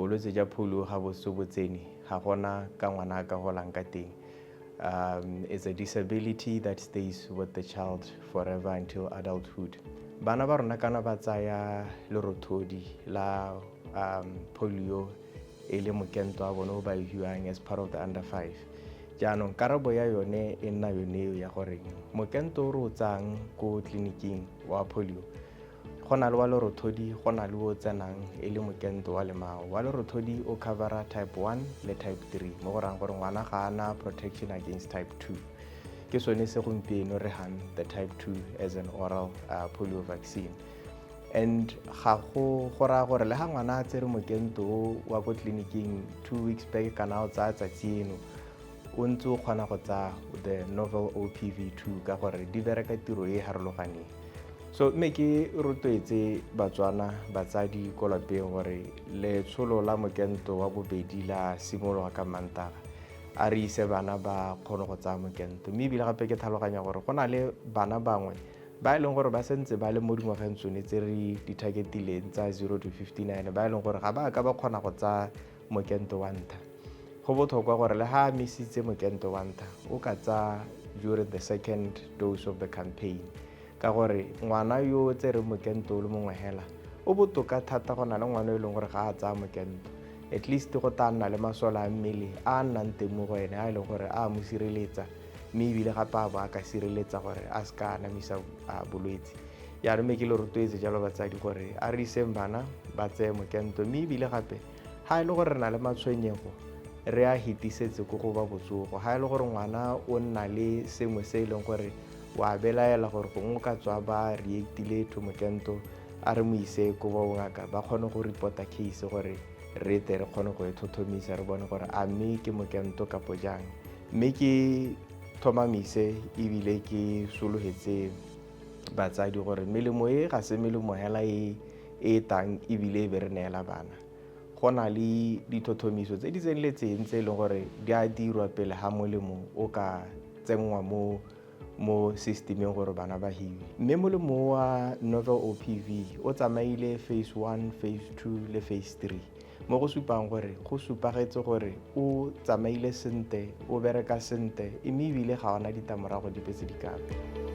bolwetse ja polio ga bo se bo tsene ga gona ka ngwana a ka golang ka teng. It's a disability that stays with the child forever until adulthood. Bana ba rona kana ba tsaya lerothodi la polio e le mokento wa bone o ba hiwang as part of the under 5. Jaanong karabo ya yone e nna yone ya gore mokento o re o tsang ko tleliniking wa polio go na le wa lerothodi go na le o tsenang e le mokento wa lemao. Wa lerothodi o covera type 1 le type 3 mo go rang gore ngwana ga ana protection against type 2. Ke sone se gompieno re han the type 2 as an oral polio vaccine. And ga go ra gore le ha ngwana a tsere mokento wa ko tleliniking 2 weeks back kana o tsaya tsatsi eno o ntse o kgona go tsa the novel OPV2 ka gore di bereka tiro e harologaneng. So mme ke rotloetse batswana batsadi ko lapeng gore letsholo la mokento wa bobedi la simologa ka Mantaga a re ise bana ba kgone go tsaya mokento. Mme ebile gape ke tlhaloganya gore go na le bana bangwe ba e leng gore ba sentse ba le mo dingwageng tsone tse re di-targetileng tsa 0 to 59 ba e leng gore ga ba ka ba kgona go tsaya mokento wa ntlha. Go botlhokwa gore le ha a misitse mokento wa ntlha o ka tsaya during the second dose of the campaign, ka gore ngwana yo o tsere mokento o le mongwe hela o botoka thata go na le ngwana yo e leng gore ga a tsaya mokento. At least go ta nna le masole a mmele a nnang teng mo go ene a e leng gore a mo sireletsa, mme ebile gape a bo a ka sireletsa gore a se ka anamisa bolwetse. Yaanong mme ke le rotloetse jalo batsadi gore a re iseng bana ba tseye mokento, mme ebile gape ga e le gore re na le matshwenyego re a hitisetse ko go ba botsogo. Ga e le gore ngwana o nna le sengwe se e leng gore wa belaela gore gongwe ka tswa ba reactile to mokento, a re mo ise ko bongaka ba kgone go reporta case gore re tle re kgone go e thothomisa re bone gore a mme ke mokento kapo jang. Mme ke thomamise ebile ke sologetse batsadi gore melemo e ga se melemo hela e tang ebile e be re neela bana. Go na le dithothomiso tse di tseneletseng tse e leng gore di a dirwa pele ha molemo o ka tsenngwa mo systemeng gore bana ba hiwe. Mme molemo wa novel OPV o tsamaile phase 1, phase 2 le phase 3 mo go supang gore go supagetse gore o tsamaile sente, o bereka sente, mme ebile ga ona ditlamorago dipe tse di kape.